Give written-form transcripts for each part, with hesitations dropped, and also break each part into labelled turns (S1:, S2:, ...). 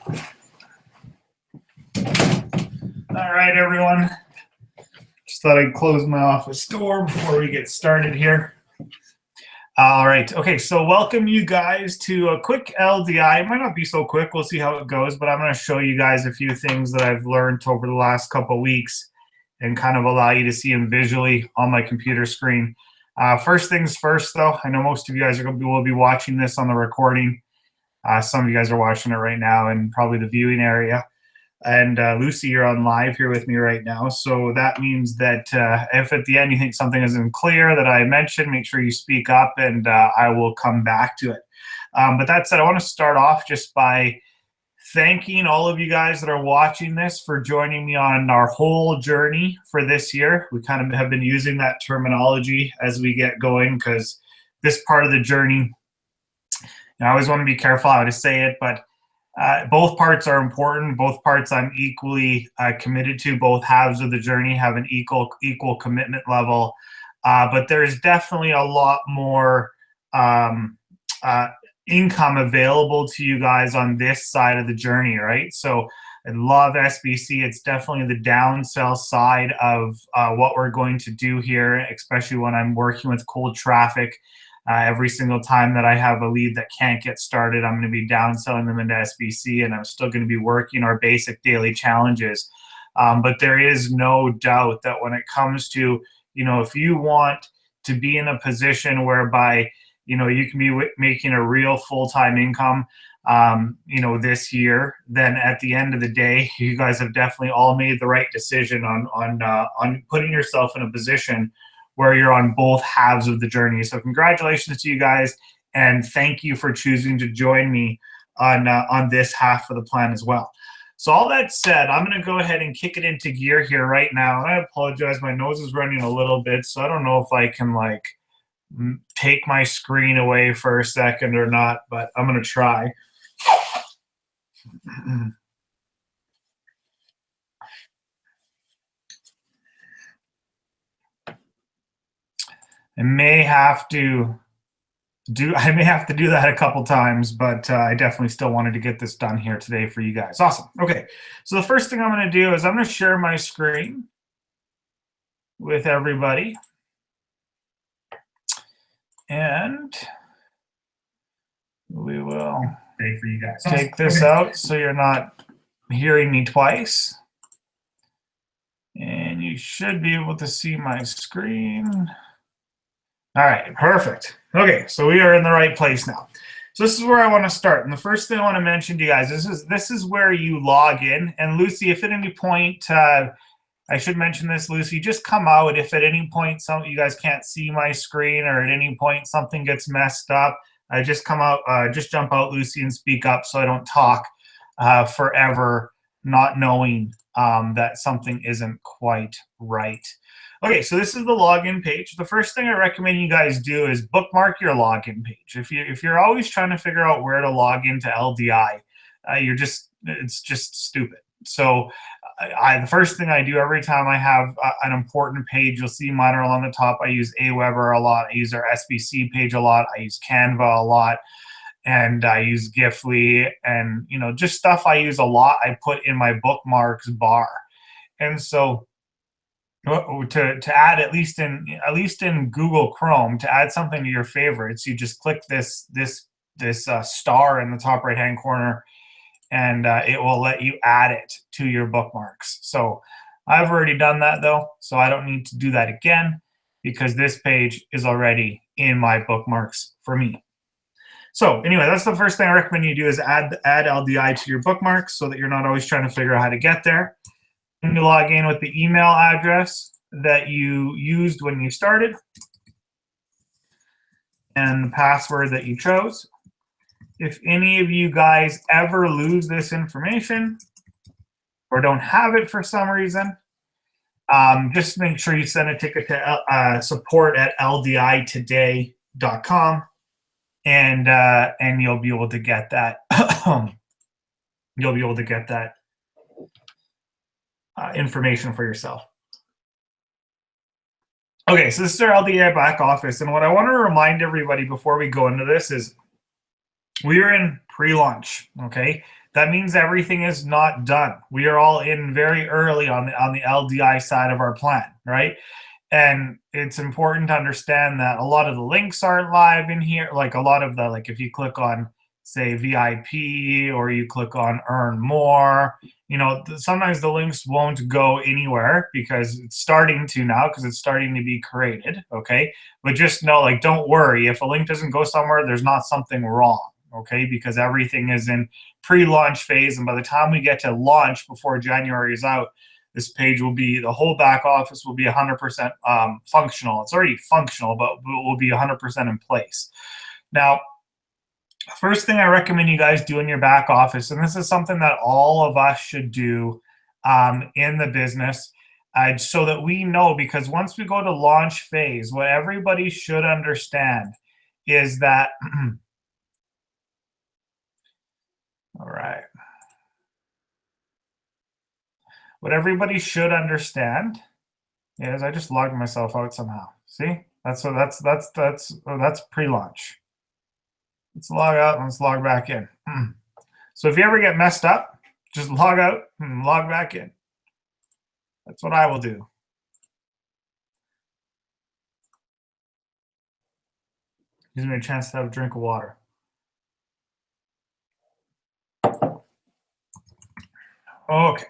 S1: All right, everyone. Just thought I'd close my office door before we get started here. All right. Okay, so welcome you guys to a quick LDI. It might not be so quick. We'll see how it goes, but I'm going to show you guys a few things that I've learned over the last couple of weeks and kind of allow you to see them visually on my computer screen. First things first, though, I know most of you guys will be watching this on the recording. Some of you guys are watching it right now in probably the viewing area. And Lucy, you're on live here with me right now. So that means that if at the end you think something isn't clear that I mentioned, make sure you speak up and I will come back to it. But that said, I want to start off just by thanking all of you guys that are watching this for joining me on our whole journey for this year. We kind of have been using that terminology as we get going because this part of the journey, I always want to be careful how to say it, but both parts are important. Both parts I'm equally committed to. Both halves of the journey have an equal commitment level. But there's definitely a lot more income available to you guys on this side of the journey, right? So I love SBC. It's definitely the downsell side of what we're going to do here, especially when I'm working with cold traffic. Every single time that I have a lead that can't get started, I'm going to be downselling them into SBC, and I'm still going to be working our basic daily challenges. But there is no doubt that when it comes to, if you want to be in a position whereby, you can be making a real full-time income, this year, then at the end of the day, you guys have definitely all made the right decision on putting yourself in a position where you're on both halves of the journey. So congratulations to you guys, and thank you for choosing to join me on this half of the plan as well. So all that said, I'm going to go ahead and kick it into gear here right now. And I apologize, my nose is running a little bit, so I don't know if I can take my screen away for a second or not, but I'm going to try. I may have to do that a couple times, but I definitely still wanted to get this done here today for you guys. Awesome. Okay, so the first thing I'm going to do is I'm going to share my screen with everybody, and we will for you guys take this out so you're not hearing me twice, and you should be able to see my screen. All right, perfect. Okay, so we are in the right place now. So this is where I want to start. And the first thing I want to mention to you guys, this is where you log in. And Lucy, if at any point, I should mention this, Lucy, just come out. If at any point you guys can't see my screen, or at any point something gets messed up, just come out, just jump out, Lucy, and speak up so I don't talk forever not knowing that something isn't quite right. Okay, so this is the login page. The first thing I recommend you guys do is bookmark your login page. If you're always trying to figure out where to log into LDI, it's just stupid. So the first thing I do every time I have an important page, you'll see mine are along the top. I use Aweber a lot. I use our SBC page a lot. I use Canva a lot. And I use Gifly, and just stuff I use a lot I put in my bookmarks bar. And so to add, at least in Google Chrome, to add something to your favorites, you just click this star in the top right hand corner, and it will let you add it to your bookmarks. So I've already done that though, so I don't need to do that again because this page is already in my bookmarks for me. So anyway, that's the first thing I recommend you do, is add LDI to your bookmarks so that you're not always trying to figure out how to get there. And you log in with the email address that you used when you started and the password that you chose. If any of you guys ever lose this information or don't have it for some reason, just make sure you send a ticket to support@lditoday.com, and you'll be able to get that. You'll be able to get that information for yourself. Okay, so this is our LDI back office, and what I want to remind everybody before we go into this is we are in pre-launch, okay? that means everything is not done. We are all in very early on the LDI side of our plan, right? And it's important to understand that a lot of the links aren't live in here. Like a lot of the, like if you click on, say, VIP, or you click on earn more, you know, sometimes the links won't go anywhere because it's starting to now, because it's starting to be created. Okay. But just know, like, don't worry. If a link doesn't go somewhere, there's not something wrong. Okay. Because everything is in pre-launch phase. And by the time we get to launch before January is out, this page will be, the whole back office will be 100% functional. It's already functional, but will be 100% in place. Now, first thing I recommend you guys do in your back office, and this is something that all of us should do in the business, so that we know, because once we go to launch phase, what everybody should understand is that, all right. What everybody should understand is, I just logged myself out somehow. See, that's pre-launch. Let's log out and let's log back in. So if you ever get messed up, just log out and log back in. That's what I will do. Gives me a chance to have a drink of water. Okay.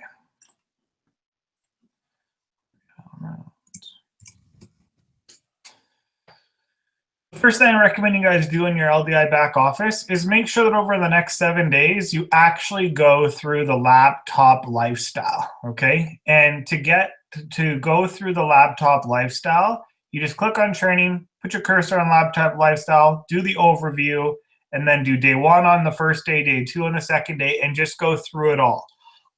S1: The first thing I recommend you guys do in your LDI back office is make sure that over the next 7 days, you actually go through the laptop lifestyle, okay? And to go through the laptop lifestyle, you just click on training, put your cursor on laptop lifestyle, do the overview, and then do day 1 on the first day, day 2 on the second day, and just go through it all.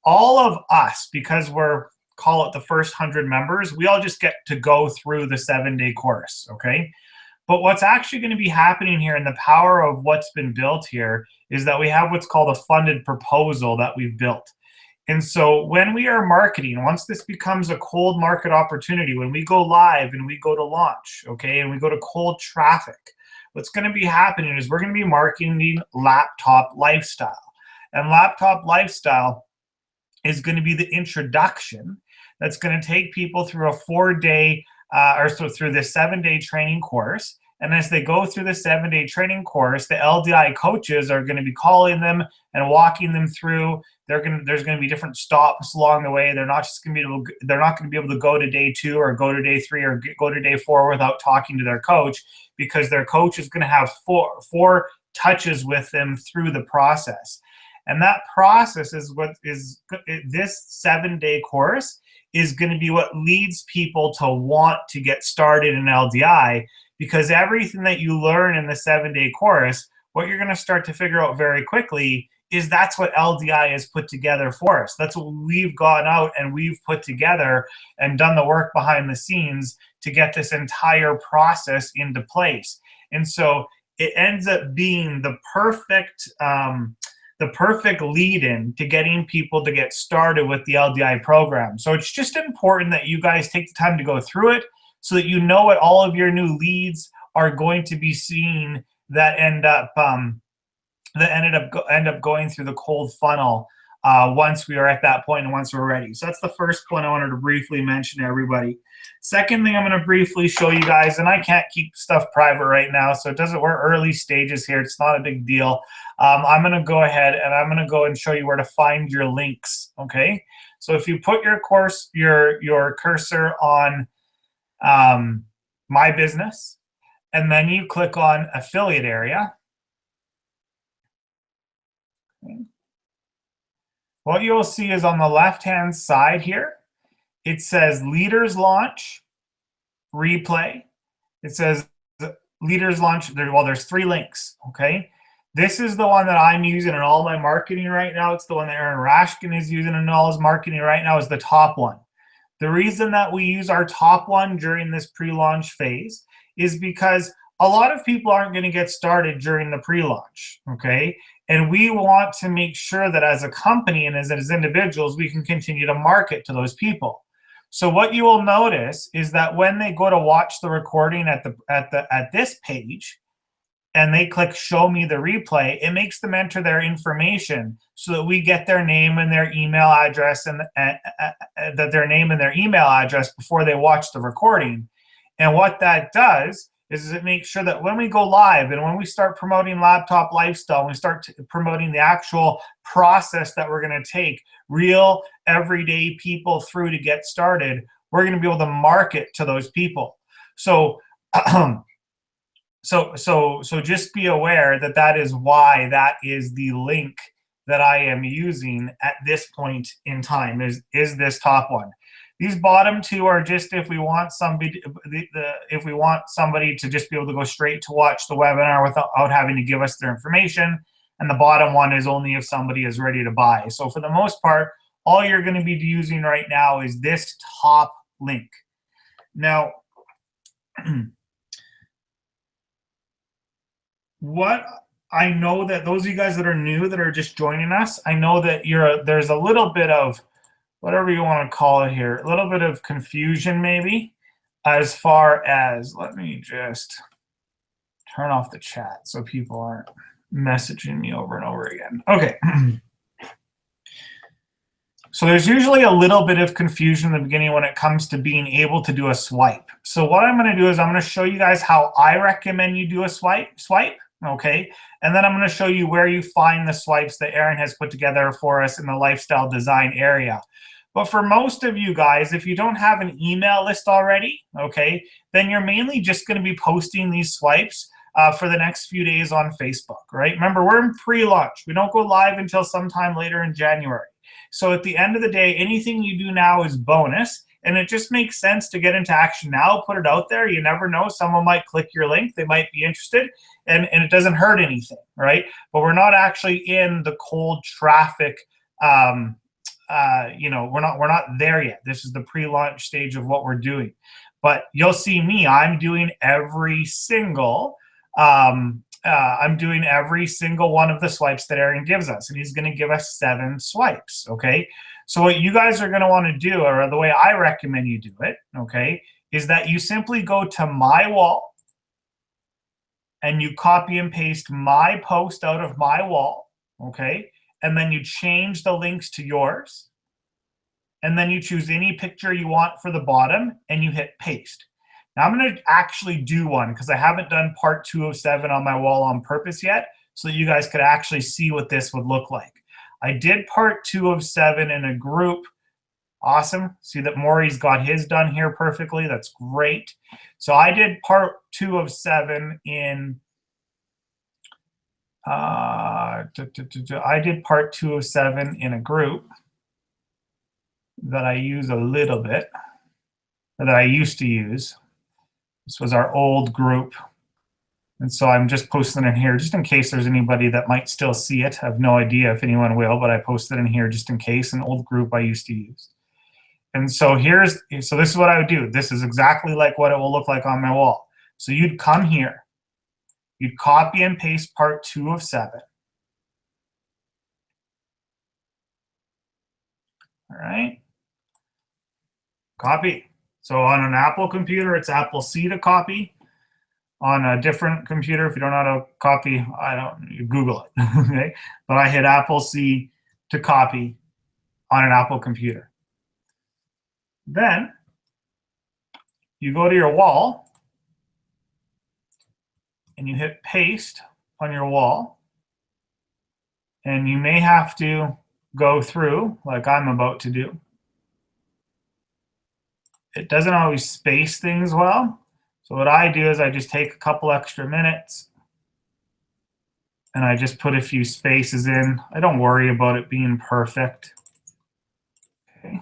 S1: All of us, because we're, call it the first 100 members, we all just get to go through the 7-day course, okay? But what's actually going to be happening here, and the power of what's been built here, is that we have what's called a funded proposal that we've built. And so when we are marketing, once this becomes a cold market opportunity, when we go live and we go to launch, okay, and we go to cold traffic, what's going to be happening is we're going to be marketing laptop lifestyle. And laptop lifestyle is going to be the introduction that's going to take people through a 4-day through this 7-day training course. And as they go through the 7-day training course, the LDI coaches are going to be calling them and walking them through. There's going to be different stops along the way. They're not going to be able to go to day 2 or go to day 3 or go to day 4 without talking to their coach, because their coach is going to have four touches with them through the process. And that process is what is this 7-day course is going to be what leads people to want to get started in LDI, because everything that you learn in the 7-day course, what you're going to start to figure out very quickly is that's what LDI has put together for us. That's what we've gone out and we've put together and done the work behind the scenes to get this entire process into place. And so it ends up being the perfect lead-in to getting people to get started with the LDI program. So it's just important that you guys take the time to go through it so that you know what all of your new leads are going to be seeing that end up going through the cold funnel once we are at that point and once we're ready. So that's the first point I wanted to briefly mention to everybody. Second thing I'm going to briefly show you guys, and I can't keep stuff private right now, so we're early stages here. It's not a big deal. I'm going to go ahead and I'm going to go and show you where to find your links, okay? So if you put your cursor on My Business, and then you click on Affiliate Area, okay, what you'll see is on the left-hand side here, it says Leaders Launch, Replay. It says Leaders Launch. There's 3 links, okay? This is the one that I'm using in all my marketing right now. It's the one that Aaron Rashkin is using in all his marketing right now, is the top one. The reason that we use our top one during this pre-launch phase is because a lot of people aren't going to get started during the pre-launch, okay? And we want to make sure that as a company and as individuals, we can continue to market to those people. So what you will notice is that when they go to watch the recording at this page, and they click show me the replay, it makes them enter their information so that we get their name and their email address and that their name and their email address before they watch the recording. And what that does is it makes sure that when we go live and when we start promoting Laptop Lifestyle, when we start promoting the actual process that we're going to take real everyday people through to get started, we're going to be able to market to those people. So so just be aware that that is why that is the link that I am using at this point in time is this top one. These bottom two are just if we want somebody if we want somebody to just be able to go straight to watch the webinar without having to give us their information. And the bottom one is only if somebody is ready to buy. So for the most part, all you're going to be using right now is this top link. Now, what I know that those of you guys that are new that are just joining us, I know that there's a little bit of whatever you want to call it here, a little bit of confusion maybe as far as, let me just turn off the chat so people aren't messaging me over and over again. Okay. So there's usually a little bit of confusion in the beginning when it comes to being able to do a swipe. So what I'm going to do is I'm going to show you guys how I recommend you do a swipe, okay? And then I'm going to show you where you find the swipes that Aaron has put together for us in the lifestyle design area. But for most of you guys, if you don't have an email list already, okay, then you're mainly just going to be posting these swipes for the next few days on Facebook, right? Remember, we're in pre-launch. We don't go live until sometime later in January. So at the end of the day, anything you do now is bonus, and it just makes sense to get into action now, put it out there. You never know. Someone might click your link. They might be interested, and it doesn't hurt anything, right? But we're not actually in the cold traffic you know, we're not there yet. This is the pre-launch stage of what we're doing. But you'll see me, I'm doing every single one of the swipes that Aaron gives us, and he's going to give us 7 swipes, okay? So what you guys are going to want to do, or the way I recommend you do it, okay, is that you simply go to my wall and you copy and paste my post out of my wall, okay? And then you change the links to yours, and then you choose any picture you want for the bottom, and you hit paste. Now I'm going to actually do one because I haven't done part 2 of 7 on my wall on purpose yet, so that you guys could actually see what this would look like. I did part 2 of 7 in a group. Awesome. See that Maury's got his done here perfectly. That's great. So I did part 2 of 7 in I did part 2 of 7 in a group that I use a little bit, or that I used to use. This was our old group. And so I'm just posting it here just in case there's anybody that might still see it. I have no idea if anyone will, but I posted it in here just in case, an old group I used to use. And so this is what I would do. This is exactly like what it will look like on my wall. So you'd come here. You'd copy and paste part 2 of 7. All right. Copy. So on an Apple computer, it's Apple C to copy. On a different computer, if you don't know how to copy, you Google it. Okay. But I hit Apple C to copy on an Apple computer. Then you go to your wall and you hit paste on your wall. And you may have to go through like I'm about to do. It doesn't always space things well. So what I do is I just take a couple extra minutes and I just put a few spaces in. I don't worry about it being perfect. Okay.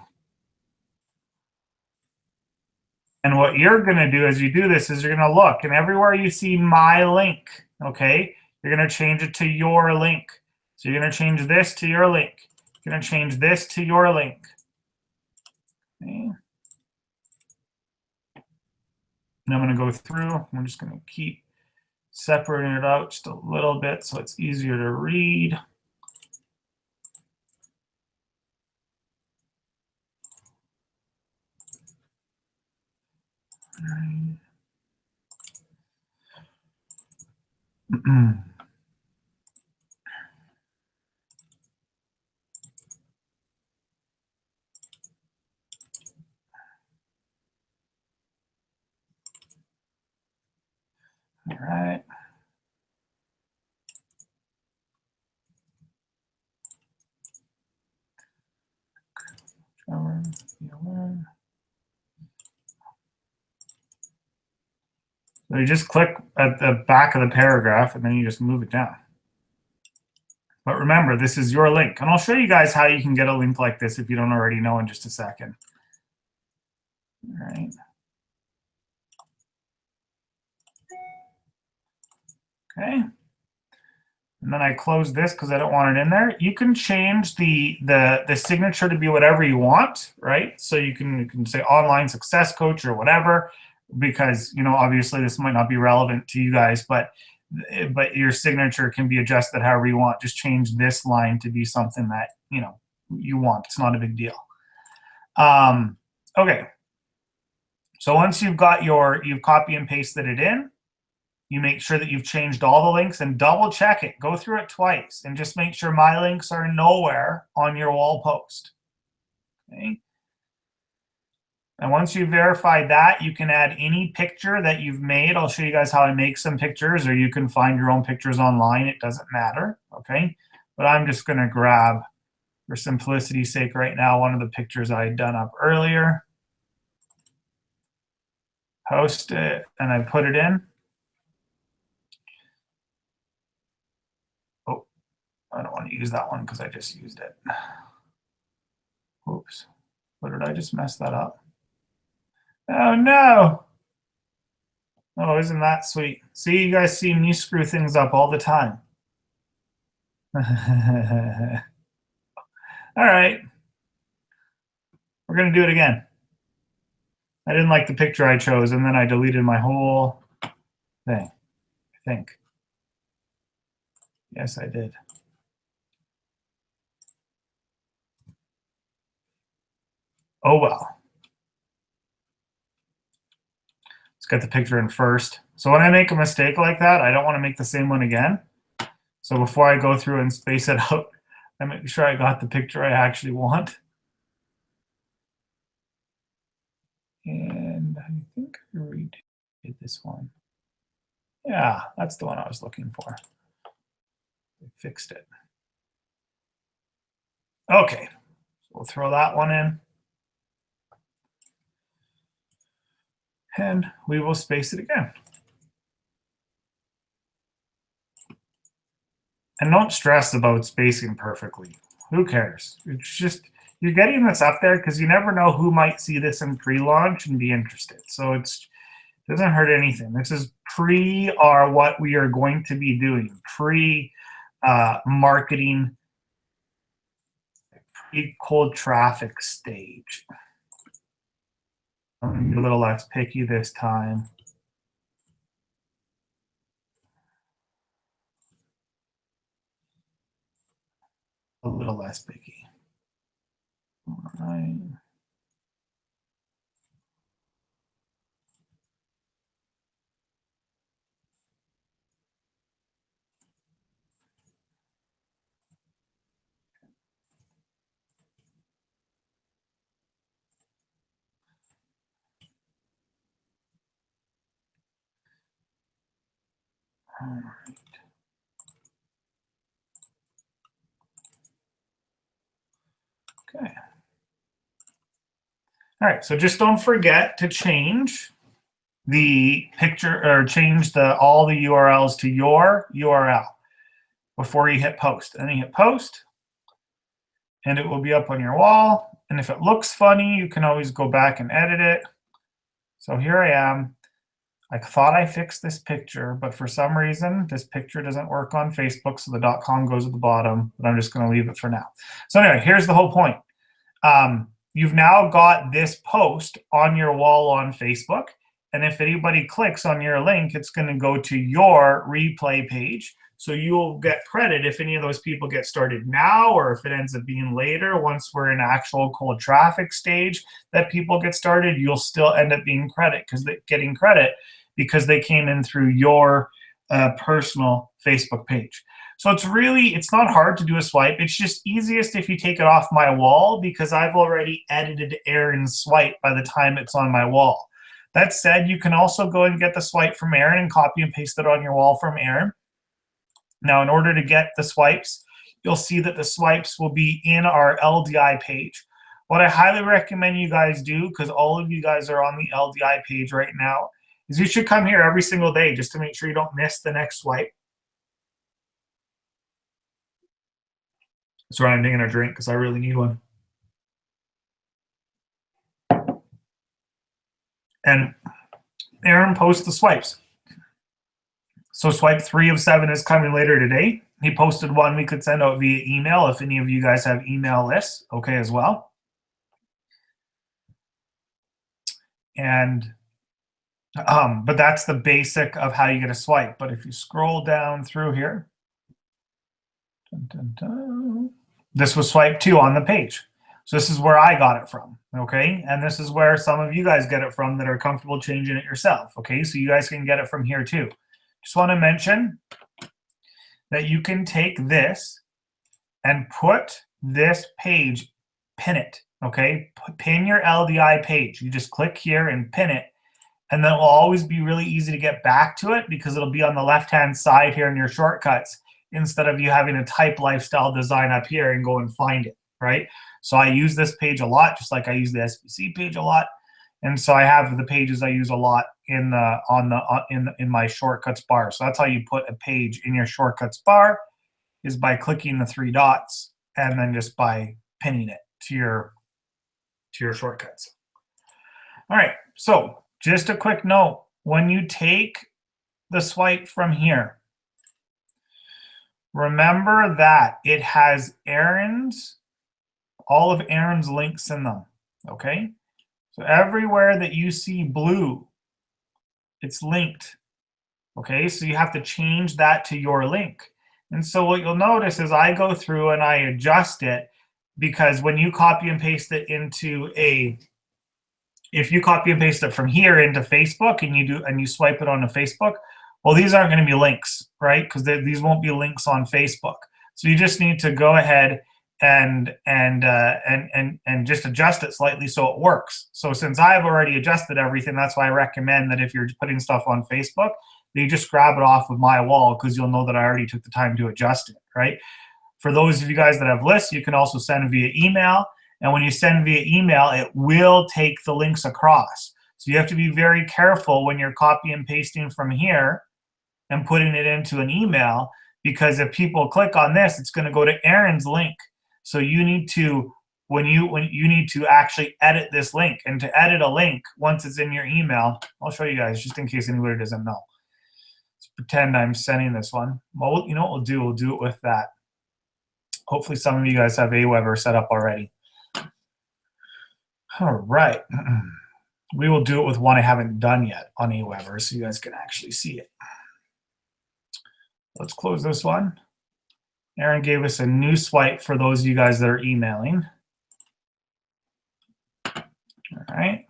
S1: And what you're going to do as you do this is you're going to look, and everywhere you see my link, okay, you're going to change it to your link. So you're going to change this to your link. You're going to change this to your link. Okay. And I'm going to go through. I'm just going to keep separating it out just a little bit so it's easier to read. All right. So you just click at the back of the paragraph and then you just move it down. But remember, this is your link. And I'll show you guys how you can get a link like this if you don't already know in just a second. All right. Okay. And then I close this because I don't want it in there. You can change the signature to be whatever you want, right? So you can say online success coach or whatever, because obviously this might not be relevant to you guys, but your signature can be adjusted however you want. Just change this line to be something that you want. It's not a big deal. Okay. So once you've copy and pasted it in, you make sure that you've changed all the links and double check it. Go through it twice and just make sure my links are nowhere on your wall post. Okay. And once you've verified that, you can add any picture that you've made. I'll show you guys how I make some pictures, or you can find your own pictures online. It doesn't matter. Okay. But I'm just going to grab, for simplicity's sake right now, one of the pictures I had done up earlier. Post it, and I put it in. I don't want to use that one because I just used it. Oops. What did I just mess that up? Oh, no. Oh, isn't that sweet? See, you guys see me screw things up all the time. All right. We're going to do it again. I didn't like the picture I chose, and then I deleted my whole thing, I think. Yes, I did. Oh, well. Let's get the picture in first. So when I make a mistake like that, I don't want to make the same one again. So before I go through and space it out, I make sure I got the picture I actually want. And I think I redid this one. Yeah, that's the one I was looking for. I fixed it. Okay, so we'll throw that one in. And we will space it again. And don't stress about spacing perfectly. Who cares? It's just, you're getting this up there because you never know who might see this in pre-launch and be interested. So it doesn't hurt anything. This is what we are going to be doing. Marketing, pre-cold traffic stage. I'm going to be a little less picky this time. A little less picky. All right. All right. Okay. All right, so just don't forget to change the picture, or change all the URLs to your URL before you hit post. And then you hit post, and it will be up on your wall. And if it looks funny, you can always go back and edit it. So here I am. I thought I fixed this picture, but for some reason, this picture doesn't work on Facebook, so the .com goes at the bottom, but I'm just going to leave it for now. So anyway, here's the whole point. You've now got this post on your wall on Facebook, and if anybody clicks on your link, it's going to go to your replay page. So you'll get credit if any of those people get started now, or if it ends up being later, once we're in actual cold traffic stage that people get started, you'll still end up getting credit because they came in through your a personal Facebook page. So it's not hard to do a swipe. It's just easiest if you take it off my wall because I've already edited Aaron's swipe by the time it's on my wall. That said, you can also go and get the swipe from Aaron and copy and paste it on your wall from Aaron. Now, in order to get the swipes, you'll see that the swipes will be in our LDI page. What I highly recommend you guys do, because all of you guys are on the LDI page right now, is you should come here every single day just to make sure you don't miss the next swipe. Sorry, I'm taking a drink because I really need one. And Aaron posts the swipes. So swipe 3 of 7 is coming later today. He posted one we could send out via email if any of you guys have email lists, okay, as well. And but that's the basic of how you get a swipe. But if you scroll down through here, this was swipe 2 on the page. So this is where I got it from, okay? And this is where some of you guys get it from that are comfortable changing it yourself, okay? So you guys can get it from here too. Just want to mention that you can take this and put this page, pin it, okay? Pin your LDI page. You just click here and pin it, and then it will always be really easy to get back to it because it'll be on the left-hand side here in your shortcuts instead of you having to type lifestyle design up here and go and find it, right? So I use this page a lot, just like I use the SBC page a lot. And so I have the pages I use a lot in my shortcuts bar. So that's how you put a page in your shortcuts bar, is by clicking the 3 dots and then just by pinning it to your shortcuts. All right, so just a quick note, when you take the swipe from here, remember that it has all of Aaron's links in them, okay? So everywhere that you see blue, it's linked, okay? So you have to change that to your link. And so what you'll notice is I go through and I adjust it, because when you copy and paste it if you copy and paste it from here into Facebook and you swipe it onto Facebook, well, these aren't going to be links, right? Because these won't be links on Facebook. So you just need to go ahead and just adjust it slightly so it works. So since I've already adjusted everything, that's why I recommend that if you're putting stuff on Facebook, that you just grab it off of my wall, because you'll know that I already took the time to adjust it, right? For those of you guys that have lists, you can also send via email. And when you send via email, it will take the links across. So you have to be very careful when you're copy and pasting from here and putting it into an email, because if people click on this, it's going to go to Aaron's link. So you need to, when you need to actually edit this link. And to edit a link, once it's in your email, I'll show you guys just in case anybody doesn't know. Let's pretend I'm sending this one. Well, you know what we'll do? We'll do it with that. Hopefully some of you guys have Aweber set up already. All right. We will do it with one I haven't done yet on Aweber so you guys can actually see it. Let's close this one. Aaron gave us a new swipe for those of you guys that are emailing. All right.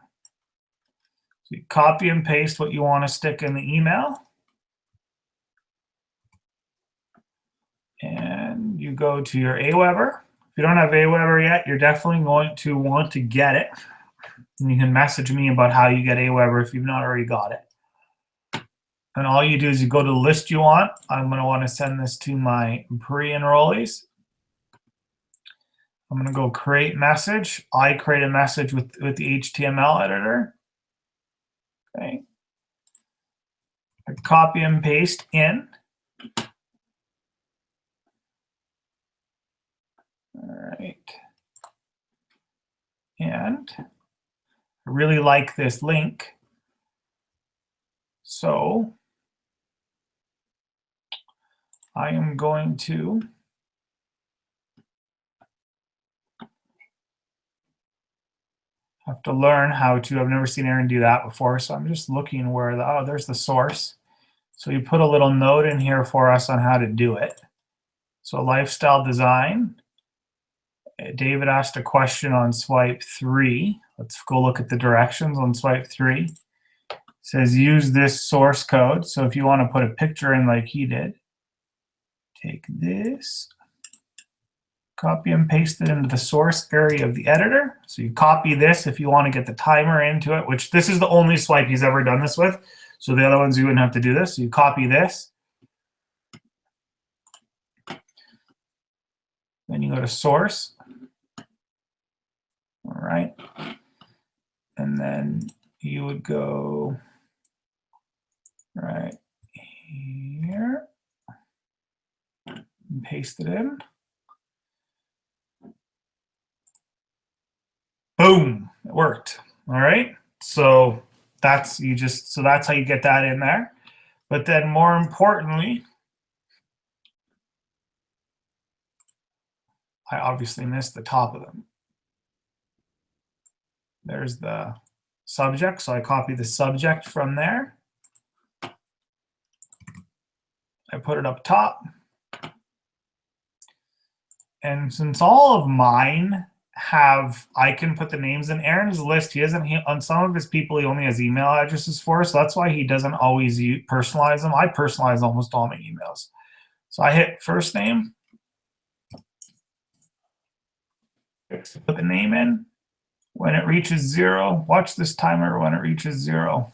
S1: So you copy and paste what you want to stick in the email. And you go to your Aweber. If you don't have Aweber yet, you're definitely going to want to get it. And you can message me about how you get Aweber if you've not already got it. And all you do is you go to the list you want. I'm going to want to send this to my pre-enrollees. I'm going to go create message. I create a message with the HTML editor. Okay. I copy and paste in. All right. And I really like this link. So I am going to have to learn how to, I've never seen Aaron do that before, so I'm just looking where there's the source. So you put a little note in here for us on how to do it. So lifestyle design. David asked a question on swipe 3. Let's go look at the directions on swipe 3. It says use this source code. So if you want to put a picture in like he did, take this, copy and paste it into the source area of the editor. So you copy this if you want to get the timer into it, which this is the only swipe he's ever done this with. So the other ones you wouldn't have to do this. So you copy this. Then you go to source. All right. And then you would go right here and paste it in. Boom, it worked. All right. So that's that's how you get that in there. But then more importantly, I obviously missed the top of them. There's the subject, so I copy the subject from there. I put it up top. And since all of mine have, I can put the names in Aaron's list. He doesn't, on some of his people, he only has email addresses for, so that's why he doesn't always personalize them. I personalize almost all my emails. So I hit first name, put the name in. When it reaches 0, watch this timer when it reaches 0.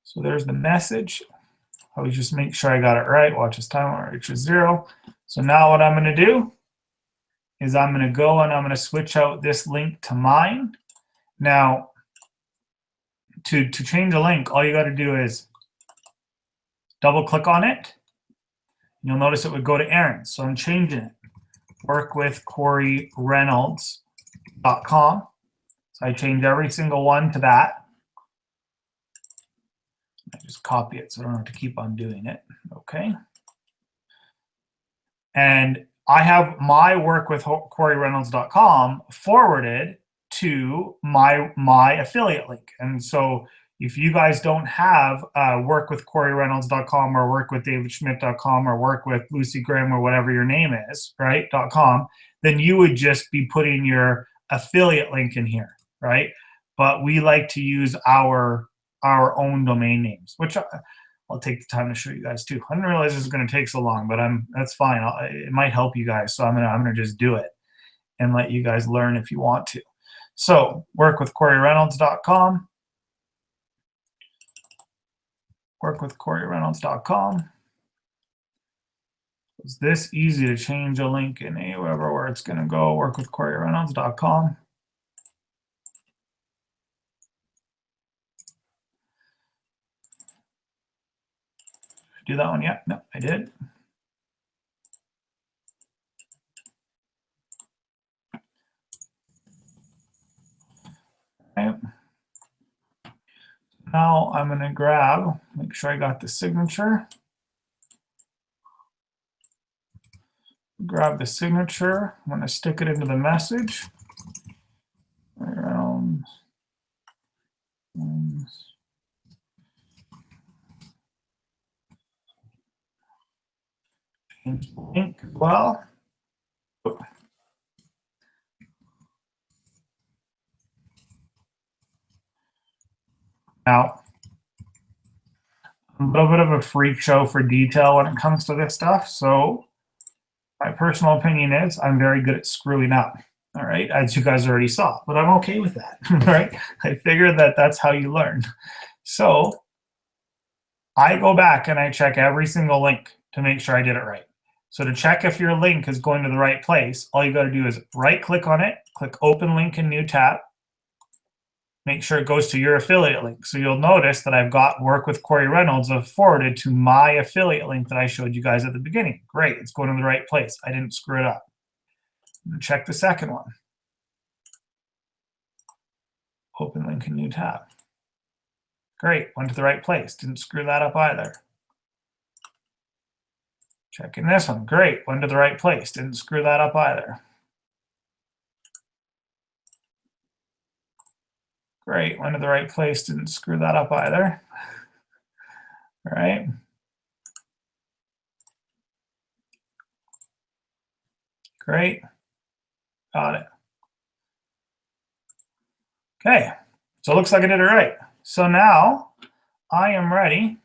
S1: So there's the message. I would just make sure I got it right. Watch this timer when it reaches 0. So now what I'm going to do is I'm going to go and I'm going to switch out this link to mine. Now, to change a link, all you got to do is double click on it. You'll notice it would go to Aaron. So I'm changing it. Work with CoryReynolds.com. So I change every single one to that. I just copy it so I don't have to keep on doing it. Okay. And I have my work with CoryReynolds.com forwarded to my affiliate link. And so if you guys don't have work with CoryReynolds.com or work with DavidSchmidt.com or work with Lucy Graham or whatever your name is, right, .com, then you would just be putting your affiliate link in here, right? But we like to use our own domain names, which I'll take the time to show you guys too. I didn't realize this was going to take so long, but that's fine. It might help you guys, so I'm gonna just do it and let you guys learn if you want to. So work with CoryReynolds.com. Work with CoryReynolds.com. It's this easy to change a link in anywhere where it's going to go. Work with CoryReynolds.com. Do that one yet? No, I did. Okay. Now I'm going to make sure I got the signature. Grab the signature. I'm going to stick it into the message. Around. Change the link as well. Now, I'm a little bit of a freak show for detail when it comes to this stuff. So my personal opinion is I'm very good at screwing up. All right, as you guys already saw, but I'm okay with that. All right, I figured that's how you learn. So I go back and I check every single link to make sure I did it right. So to check if your link is going to the right place, all you got to do is right-click on it, click Open Link in New Tab, make sure it goes to your affiliate link. So you'll notice that I've got Work with Cory Reynolds forwarded to my affiliate link that I showed you guys at the beginning. Great, it's going to the right place. I didn't screw it up. Check the second one. Open Link in New Tab. Great, went to the right place. Didn't screw that up either. Checking this one. Great, went to the right place. Didn't screw that up either. Great, went to the right place. Didn't screw that up either. All right. Great. Got it. Okay, so it looks like I did it right. So now I am ready.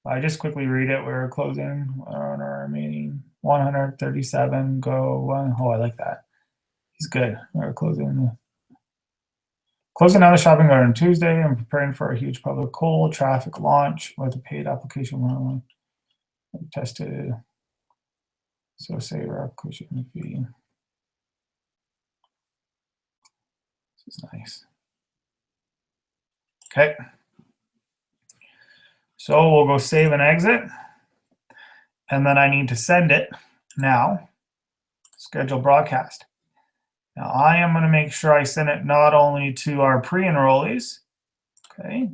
S1: I just quickly read it. We're closing on our remaining 137. Go one. Oh, I like that. He's good. We're closing down the shopping cart on Tuesday. I'm preparing for a huge public cold traffic launch with a paid application. Tested. So save our application fee. This is nice. Okay. So we'll go save and exit. And then I need to send it now. Schedule broadcast. Now I am going to make sure I send it not only to our pre-enrollees, okay,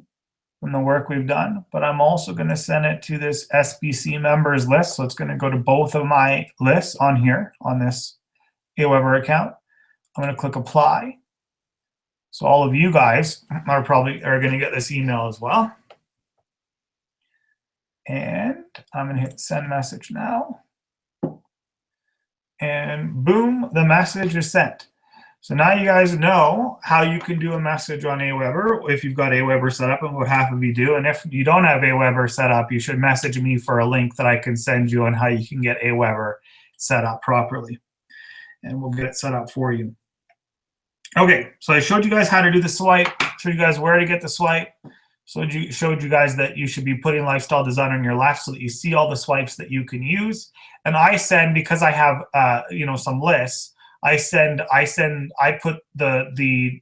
S1: from the work we've done, but I'm also going to send it to this SBC members list. So it's going to go to both of my lists on here on this Aweber account. I'm going to click apply. So all of you guys are going to get this email as well. And I'm going to hit send message now. And boom, the message is sent. So now you guys know how you can do a message on Aweber if you've got Aweber set up and what half of you do. And if you don't have Aweber set up, you should message me for a link that I can send you on how you can get Aweber set up properly. And we'll get it set up for you. Okay, so I showed you guys how to do the swipe, showed you guys where to get the swipe. So showed you guys that you should be putting lifestyle design on your left so that you see all the swipes that you can use. And I send, because I have some lists, I put I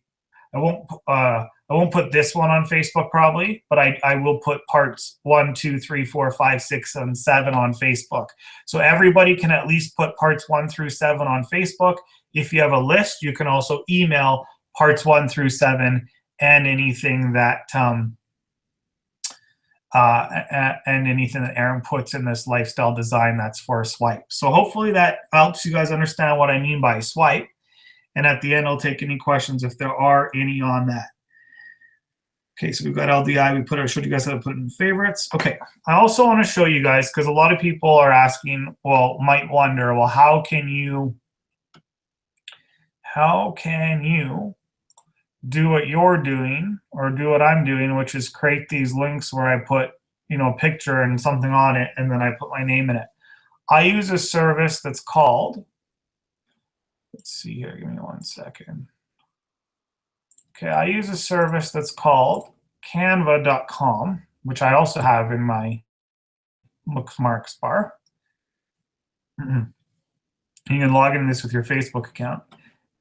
S1: won't put this one on Facebook probably, but I will put parts 1, 2, 3, 4, 5, 6, and 7 on Facebook. So everybody can at least put parts 1 through 7 on Facebook. If you have a list, you can also email parts 1 through 7 and anything that Aaron puts in this lifestyle design that's for a swipe. So hopefully that helps you guys understand what I mean by swipe. And at the end, I'll take any questions if there are any on that. Okay, so we've got LDI. I showed you guys how to put it in favorites. Okay, I also want to show you guys, because a lot of people are asking, well, might wonder, well, how can you do what you're doing or do what I'm doing, which is create these links where I put, a picture and something on it, and then I put my name in it. I use a service that's called, let's see here, give me 1 second. Okay, I use a service that's called canva.com, which I also have in my bookmarks bar. You can log into this with your Facebook account.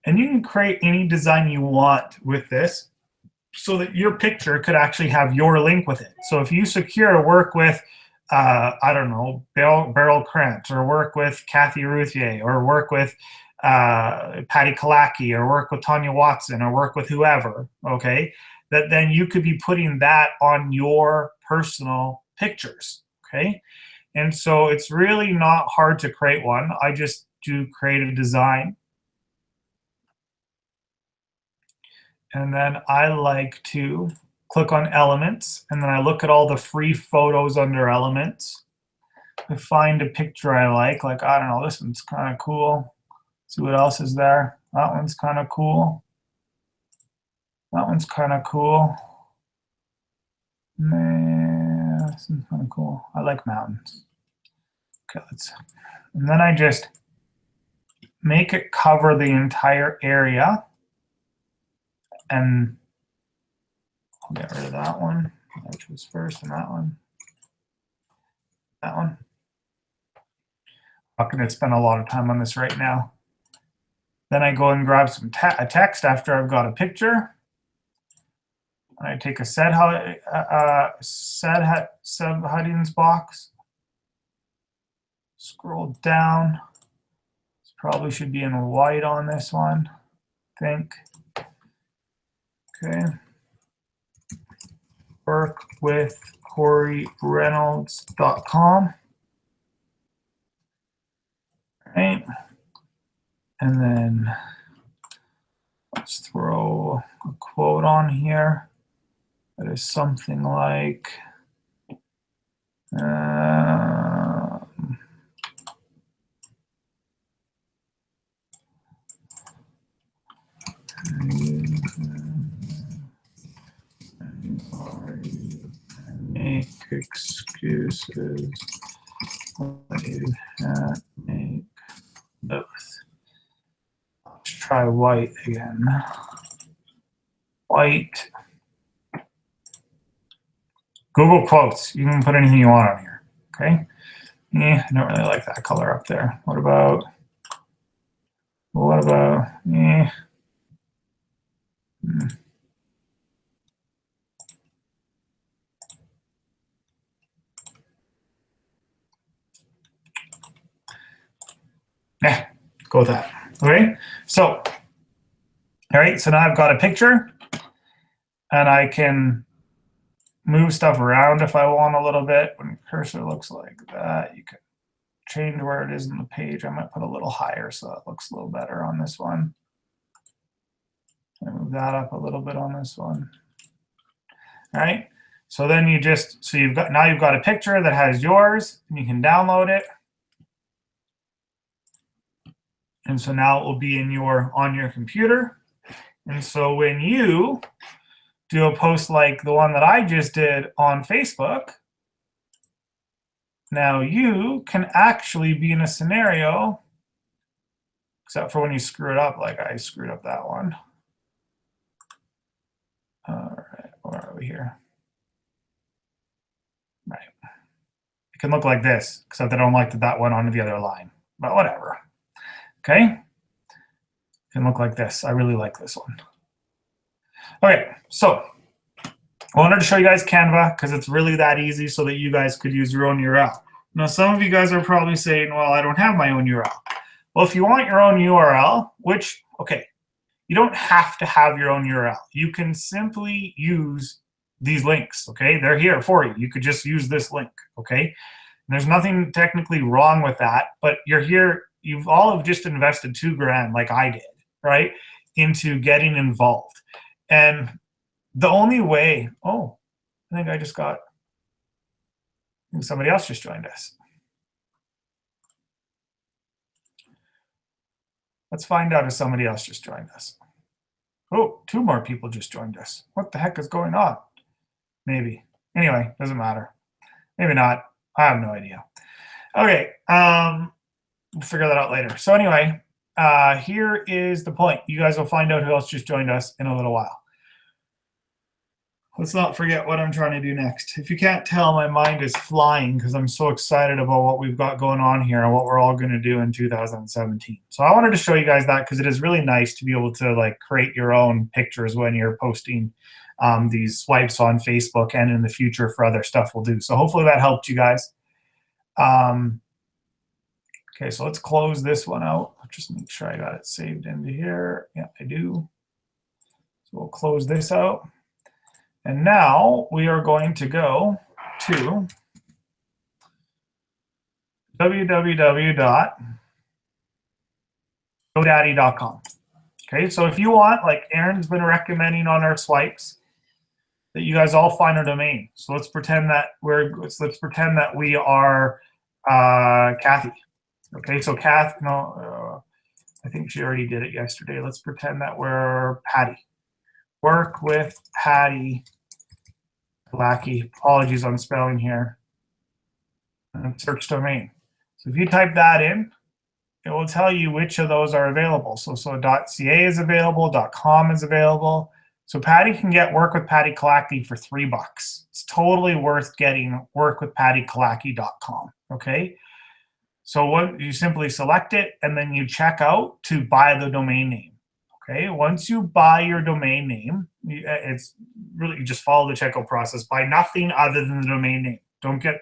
S1: And you can create any design you want with this so that your picture could actually have your link with it. So if you secure work with, I don't know, Beryl Krantz, or work with Kathy Routhier, or work with Patty Kalaki, or work with Tanya Watson, or work with whoever, okay, that then you could be putting that on your personal pictures, okay? And so it's really not hard to create one. I just do create a design. And then I like to click on elements, and then I look at all the free photos under elements. I find a picture I like, I don't know, this one's kind of cool. See what else is there. That one's kind of cool. That one's kind of cool. Man, this one's kind of cool. I like mountains. Okay, and then I just make it cover the entire area. And I'll get rid of that one, which was first, and that one. That one. I'm not going to spend a lot of time on this right now. Then I go and grab some text after I've got a picture. And I take a subheadings box. Scroll down. This probably should be in white on this one, I think. Okay. Work with CoryReynolds.com. Right. And then let's throw a quote on here that is something like, excuses. You can't make both. Let's try white again. White. Google quotes. You can put anything you want on here. Okay. Yeah, I don't really like that color up there. What about? Yeah. Yeah, go with that. Okay. So, all right. So now I've got a picture, and I can move stuff around if I want a little bit. When the cursor looks like that, you can change where it is in the page. I might put a little higher so that looks a little better on this one. I move that up a little bit on this one. All right. So then you just, so you've got, now you've got a picture that has yours, and you can download it. And so now it will be in on your computer. And so when you do a post like the one that I just did on Facebook, now you can actually be in a scenario, except for when you screw it up, like I screwed up that one. All right, where are we here? Right. It can look like this, except I don't like that went onto the other line, but whatever. Okay. It can look like this. I really like this one. Okay, so I wanted to show you guys Canva because it's really that easy so that you guys could use your own URL. Now, some of you guys are probably saying, well, I don't have my own URL. Well, if you want your own URL, which, okay, you don't have to have your own URL. You can simply use these links, okay? They're here for you. You could just use this link, okay? There's nothing technically wrong with that, but you're here, you've all have just invested $2,000 like I did, right, into getting involved. And the only way, oh, I think I just got, I think somebody else just joined us. Let's find out if somebody else just joined us. Oh, 2 more people just joined us. What the heck is going on? Maybe. Anyway, doesn't matter. Maybe not. I have no idea. Okay, we'll figure that out later. So anyway, here is the point. You guys will find out who else just joined us in a little while. Let's not forget what I'm trying to do next. If you can't tell, my mind is flying because I'm so excited about what we've got going on here and what we're all going to do in 2017. So I wanted to show you guys that because it is really nice to be able to like create your own pictures when you're posting these swipes on Facebook and in the future for other stuff we'll do. So hopefully that helped you guys. Okay, so let's close this one out. Just make sure I got it saved into here. Yeah, I do. So we'll close this out. And now we are going to go to www.godaddy.com. Okay, so if you want, like Aaron's been recommending on our swipes, that you guys all find a domain. So let's pretend that we are Kathy. Okay, so Kath, no, I think she already did it yesterday. Let's pretend that we're Patty. Work with Patty Kalaki. Apologies on spelling here. And search domain. So if you type that in, it will tell you which of those are available. So .ca is available, .com is available. So Patty can get Work with Patty Kalaki for $3. It's totally worth getting workwithpattykalaki.com. Okay. So what you simply select it and then you check out to buy the domain name. Okay, once you buy your domain name, it's really, you just follow the checkout process. Buy nothing other than the domain name. Don't get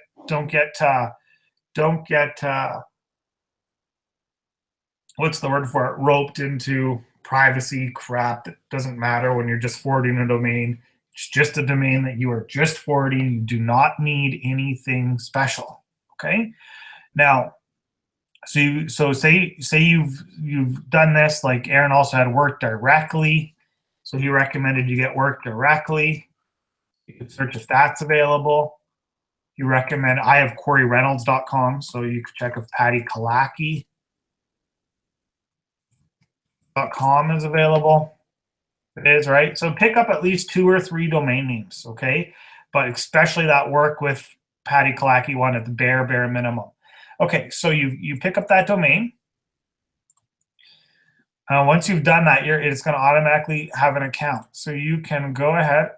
S1: what's the word for it? Roped into privacy crap that doesn't matter when you're just forwarding a domain. It's just a domain that you are just forwarding. You do not need anything special. Okay, now. So say you've done this, like Aaron also had Work Directly. So he recommended you get Work Directly. You can search if that's available. You recommend, I have CoryReynolds.com, so you can check if PattyKalaki.com is available. It is, right? So pick up at least 2 or 3 domain names, okay? but especially that work with Patty Kalaki one at the bare minimum. Okay, so you pick up that domain. Once you've done that, it's going to automatically have an account. So you can go ahead,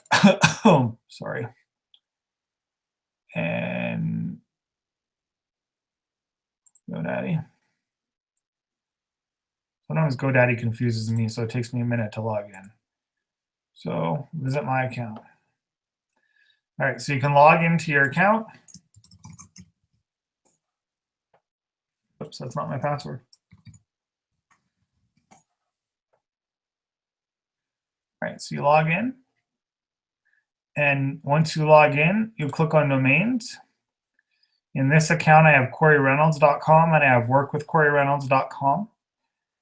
S1: sorry, and GoDaddy. Sometimes GoDaddy confuses me, so it takes me a minute to log in. So visit my account. All right, so you can log into your account. Oops, that's not my password. All right, so you log in. And once you log in, you click on domains. In this account, I have CoryReynolds.com and I have workwithCoryReynolds.com.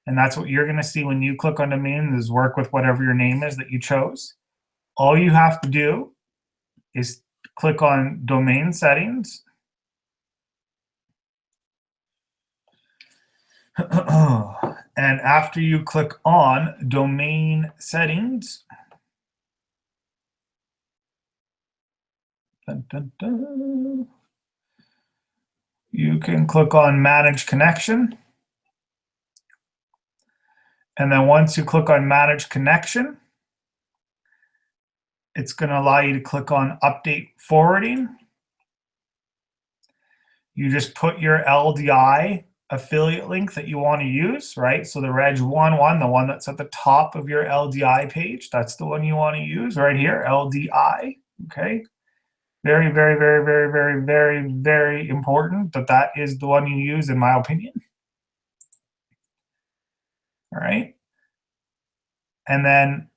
S1: And that's what you're going to see when you click on domains, is work with whatever your name is that you chose. All you have to do is click on domain settings. And after you click on domain settings, you can click on manage connection. And then once you click on manage connection, it's going to allow you to click on update forwarding. You just put your LDI affiliate link that you want to use, right? So the Reg 1, the one that's at the top of your LDI page, that's the one you want to use right here, LDI, okay? Very, very, very, very, very, very, very important that that is the one you use, in my opinion. All right. And then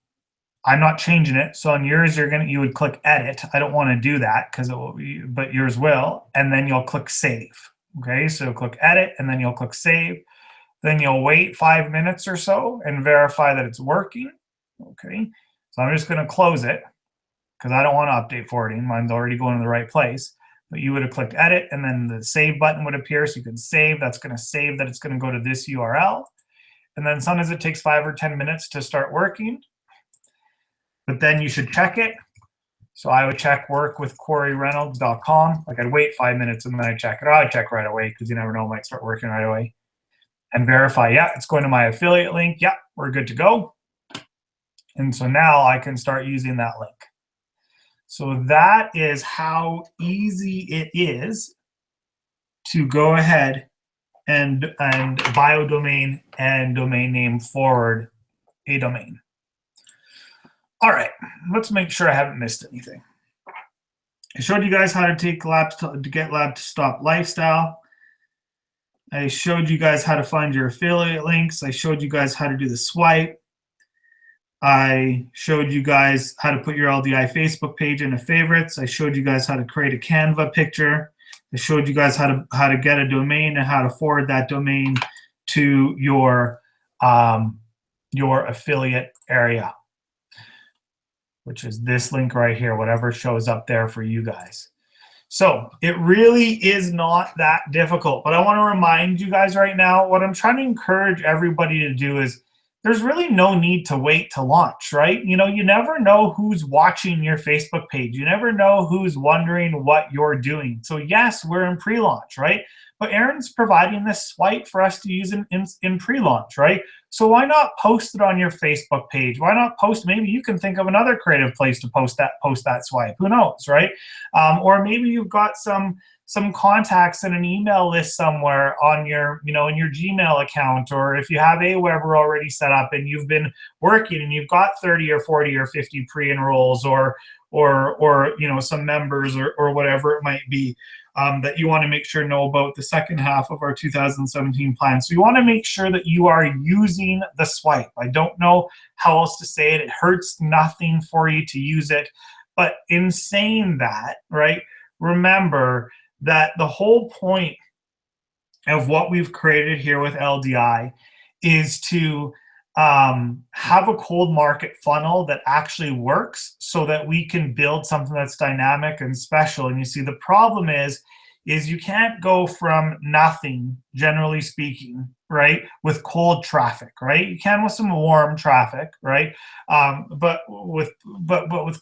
S1: I'm not changing it. So on yours, you would click edit. I don't want to do that because it will be, but yours will. And then you'll click save. Okay, so click edit and then you'll click save. Then you'll wait 5 minutes or so and verify that it's working. Okay, so I'm just going to close it because I don't want to update forwarding. Mine's already going to the right place. But you would have clicked edit and then the save button would appear. So you can save. That's going to save that it's going to go to this URL. And then sometimes it takes 5 or 10 minutes to start working. But then you should check it. So I would check workwithCoryReynolds.com. Like I'd wait 5 minutes and then I'd check it. I'd check right away because you never know, it might start working right away. And verify, yeah, it's going to my affiliate link. Yeah, we're good to go. And so now I can start using that link. So that is how easy it is to go ahead and biodomain and domain name forward a domain. All right, let's make sure I haven't missed anything. I showed you guys how to take to get lab to stop lifestyle. I showed you guys how to find your affiliate links. I showed you guys how to do the swipe. I showed you guys how to put your LDI Facebook page into favorites. I showed you guys how to create a Canva picture. I showed you guys how to get a domain and how to forward that domain to your affiliate area, which is this link right here, whatever shows up there for you guys. So it really is not that difficult, but I want to remind you guys right now, what I'm trying to encourage everybody to do is there's really no need to wait to launch, right? You know, you never know who's watching your Facebook page. You never know who's wondering what you're doing. So yes, we're in pre-launch, right? But Aaron's providing this swipe for us to use in pre-launch, right? So why not post it on your Facebook page? Why not post? Maybe you can think of another creative place to post that swipe. Who knows, right? Or maybe you've got some contacts in an email list somewhere on your, in your Gmail account, or if you have Aweber already set up and you've been working and you've got 30 or 40 or 50 pre-enrolls or some members or whatever it might be. That you want to make sure know about the second half of our 2017 plan. So you want to make sure that you are using the swipe. I don't know how else to say it. It hurts nothing for you to use it. But in saying that, right, remember that the whole point of what we've created here with LDI is to have a cold market funnel that actually works so that we can build something that's dynamic and special. And you see, the problem is you can't go from nothing, generally speaking, right, with cold traffic, right? You can with some warm traffic, right? But with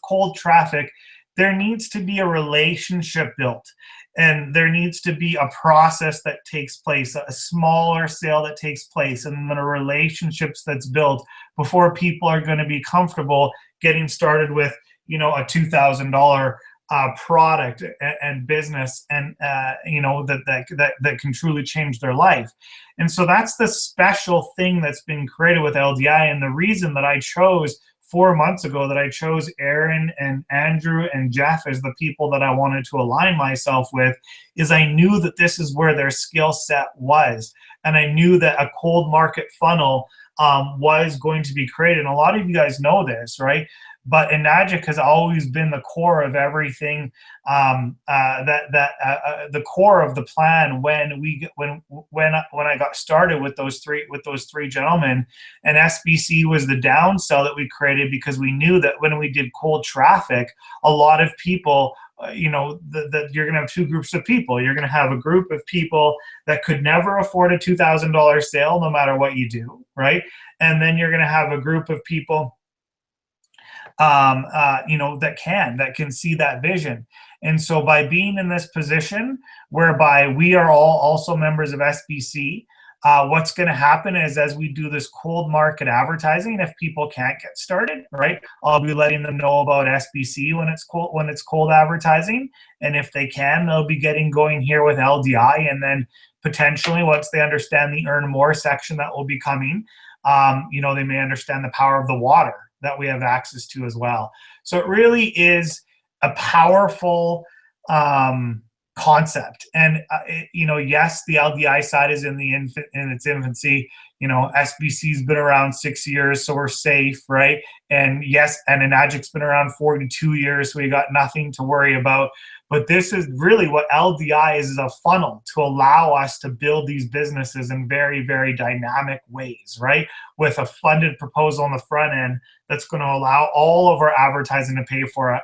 S1: cold traffic, there needs to be a relationship built, and there needs to be a process that takes place, a smaller sale that takes place, and then a relationships that's built before people are going to be comfortable getting started with, you know, a $2,000 product and business, and you know, that can truly change their life. And so that's the special thing that's been created with LDI. And the reason that I chose 4 months ago that I chose Aaron and Andrew and Jeff as the people that I wanted to align myself with is I knew that this is where their skill set was. And I knew that a cold market funnel was going to be created. And a lot of you guys know this, right? But Enagic has always been the core of everything. The core of the plan when I got started with those three gentlemen, and SBC was the downsell that we created because we knew that when we did cold traffic, a lot of people, you know, that you're going to have two groups of people. You're going to have a group of people that could never afford a $2,000 sale, no matter what you do, right? And then you're going to have a group of people you know, that can see that vision. And so by being in this position whereby we are all also members of SBC, what's going to happen is as we do this cold market advertising, if people can't get started, right, I'll be letting them know about SBC when it's cold advertising. And if they can, they'll be getting going here with LDI. And then potentially once they understand the earn more section that will be coming, you know, they may understand the power of the water that we have access to as well. So it really is a powerful concept. And you know, yes, the LDI side is in its infancy. You know, SBC's been around 6 years, so we're safe, right? And yes, and Enagic's been around 42 years, so we got nothing to worry about. But this is really what LDI is a funnel to allow us to build these businesses in very, very dynamic ways, right? With a funded proposal on the front end that's going to allow all of our advertising to pay for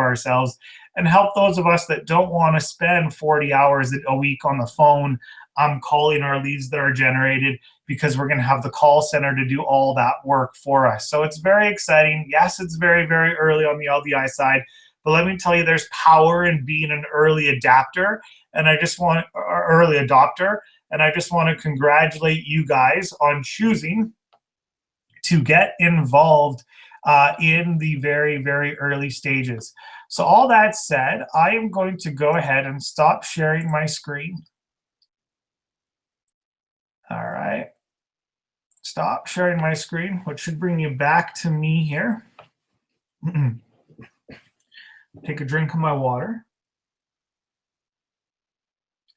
S1: ourselves, and help those of us that don't want to spend 40 hours a week on the phone calling our leads that are generated, because we're going to have the call center to do all that work for us. So it's very exciting. Yes, it's very, very early on the LDI side, but let me tell you, there's power in being an early adopter, and I just want to congratulate you guys on choosing to get involved in the very, very early stages. So all that said, I am going to go ahead and stop sharing my screen. All right. Stop sharing my screen, which should bring you back to me here. Take a drink of my water.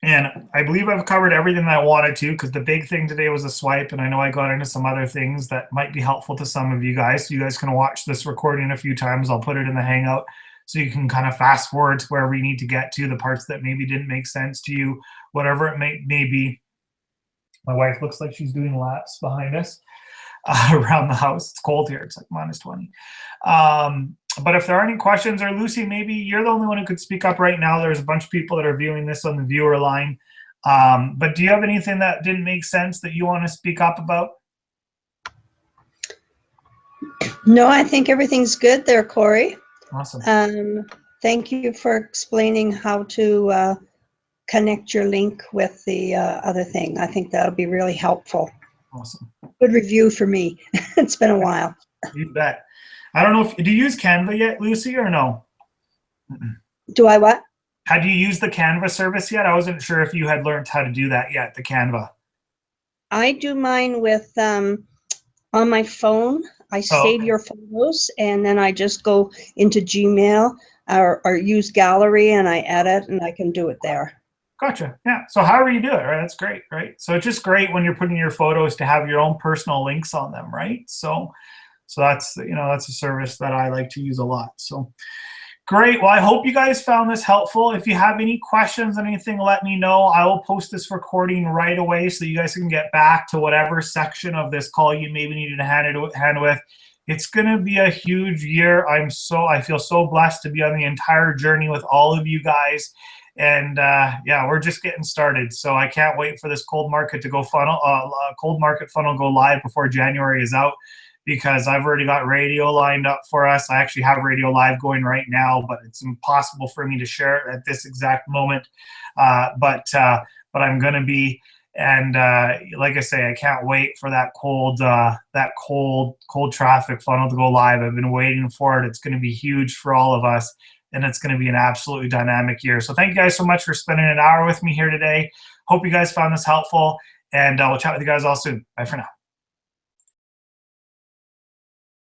S1: And I believe I've covered everything that I wanted to, because the big thing today was a swipe, and I know I got into some other things that might be helpful to some of you guys. So you guys can watch this recording a few times. I'll put it in the Hangout so you can kind of fast forward to where we need to get to, the parts that maybe didn't make sense to you, whatever it may be. My wife looks like she's doing laps behind us around the house. It's cold here. It's like -20. But if there are any questions, or Lucy, maybe you're the only one who could speak up right now. There's a bunch of people that are viewing this on the viewer line. But do you have anything that didn't make sense that you want to speak up about?
S2: No, I think everything's good there, Cory.
S1: Awesome.
S2: Thank you for explaining how to connect your link with the other thing. I think that'll be really helpful.
S1: Awesome.
S2: Good review for me. It's been a while.
S1: You bet. I don't know if, do you use Canva yet, Lucy, or no?
S2: Do I what?
S1: Had you used the Canva service yet? I wasn't sure if you had learned how to do that yet, the Canva.
S2: I do mine with, on my phone. I save your photos, and then I just go into Gmail or use Gallery, and I edit, and I can do it there.
S1: Gotcha. Yeah. So however you do it, right? That's great, right? So it's just great when you're putting your photos to have your own personal links on them, right? So that's, you know, that's a service that I like to use a lot. So great. Well, I hope you guys found this helpful. If you have any questions, anything, let me know. I will post this recording right away so you guys can get back to whatever section of this call you maybe needed to hand with. It's going to be a huge year. I feel so blessed to be on the entire journey with all of you guys. And yeah, we're just getting started. So I can't wait for this cold market to go funnel, cold market funnel go live before January is out. because I've already got radio lined up for us. I actually have radio live going right now, but it's impossible for me to share it at this exact moment. But I'm going to be, and like I say, I can't wait for that cold traffic funnel to go live. I've been waiting for it. It's going to be huge for all of us, and it's going to be an absolutely dynamic year. So thank you guys so much for spending an hour with me here today. Hope you guys found this helpful, and we'll chat with you guys all soon. Bye for now.